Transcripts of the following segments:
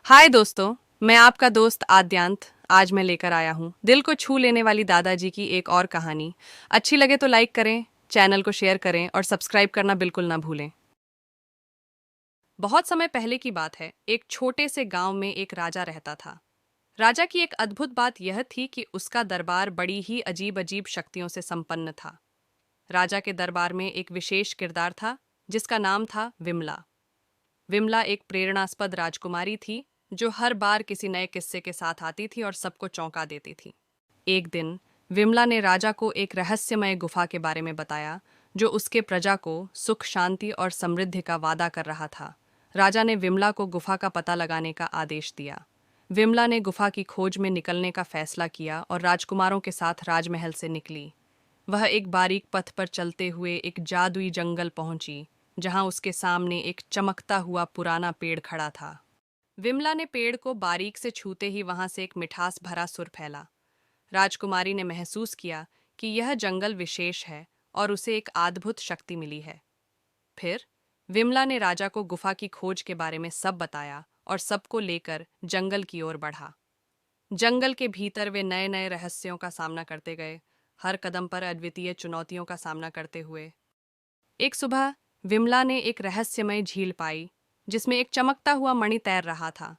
हाय दोस्तों, मैं आपका दोस्त आद्यांत। आज मैं लेकर आया हूँ दिल को छू लेने वाली दादाजी की एक और कहानी। अच्छी लगे तो लाइक करें, चैनल को शेयर करें और सब्सक्राइब करना बिल्कुल ना भूलें। बहुत समय पहले की बात है। एक छोटे से गांव में एक राजा रहता था। राजा की एक अद्भुत बात यह थी कि उसका दरबार बड़ी ही अजीब अजीब शक्तियों से संपन्न था। राजा के दरबार में एक विशेष किरदार था जिसका नाम था विमला। विमला एक प्रेरणास्पद राजकुमारी थी जो हर बार किसी नए किस्से के साथ आती थी और सबको चौंका देती थी। एक दिन विमला ने राजा को एक रहस्यमय गुफा के बारे में बताया जो उसके प्रजा को सुख, शांति और समृद्धि का वादा कर रहा था। राजा ने विमला को गुफा का पता लगाने का आदेश दिया। विमला ने गुफा की खोज में निकलने का फैसला किया और राजकुमारों के साथ राजमहल से निकली। वह एक बारीक पथ पर चलते हुए एक जादुई जंगल पहुंची जहां उसके सामने एक चमकता हुआ पुराना पेड़ खड़ा था। विमला ने पेड़ को बारीक से छूते ही वहां से एक मिठास भरा सुर फैला। राजकुमारी ने महसूस किया कि यह जंगल विशेष है और उसे एक अद्भुत शक्ति मिली है। फिर विमला ने राजा को गुफा की खोज के बारे में सब बताया और सबको लेकर जंगल की ओर बढ़ा। जंगल के भीतर वे नए नए रहस्यों का सामना करते गए, हर कदम पर अद्वितीय चुनौतियों का सामना करते हुए। एक सुबह विमला ने एक रहस्यमय झील पाई जिसमें एक चमकता हुआ मणि तैर रहा था।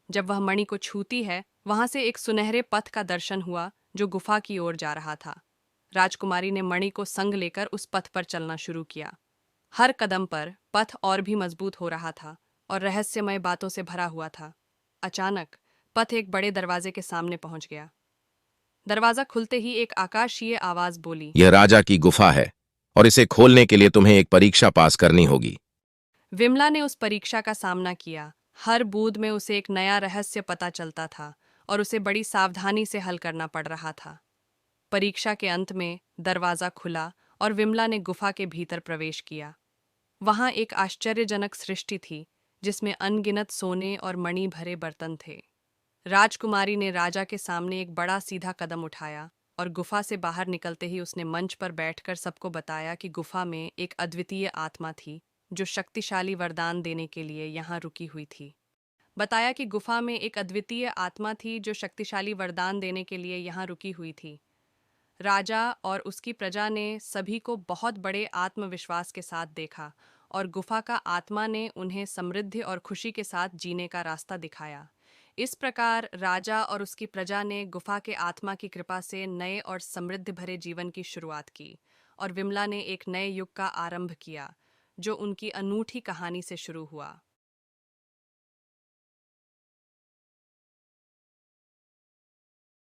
जब वह मणि को छूती है, वहां से एक सुनहरे पथ का दर्शन हुआ जो गुफा की ओर जा रहा था। राजकुमारी ने मणि को संग लेकर उस पथ पर चलना शुरू किया। हर कदम पर पथ और भी मजबूत हो रहा था और रहस्यमय बातों से भरा हुआ था। अचानक पथ एक बड़े दरवाजे के सामने पहुंच गया। दरवाजा खुलते ही एक आकाशीय आवाज बोली, यह राजा की गुफा है और इसे खोलने के लिए तुम्हें एक परीक्षा पास करनी होगी। विमला ने उस परीक्षा का सामना किया। हर बूंद में उसे एक नया रहस्य पता चलता था और उसे बड़ी सावधानी से हल करना पड़ रहा था। परीक्षा के अंत में दरवाजा खुला और विमला ने गुफा के भीतर प्रवेश किया। वहां एक आश्चर्यजनक सृष्टि थी जिसमें अनगिनत सोने और मणि भरे बर्तन थे। राजकुमारी ने राजा के सामने एक बड़ा सीधा कदम उठाया और गुफा से बाहर निकलते ही उसने मंच पर बैठकर सबको बताया कि गुफा में एक अद्वितीय आत्मा थी जो शक्तिशाली वरदान देने के लिए यहाँ रुकी हुई थी। बताया कि गुफा में एक अद्वितीय आत्मा थी जो शक्तिशाली वरदान देने के लिए यहाँ रुकी हुई थी। राजा और उसकी प्रजा ने सभी को बहुत बड़े आत्मविश्वास के साथ देखा और गुफा का आत्मा ने उन्हें समृद्धि और खुशी के साथ जीने का रास्ता दिखाया। इस प्रकार राजा और उसकी प्रजा ने गुफा के आत्मा की कृपा से नए और समृद्धि भरे जीवन की शुरुआत की और विमला ने एक नए युग का आरंभ किया जो उनकी अनूठी कहानी से शुरू हुआ।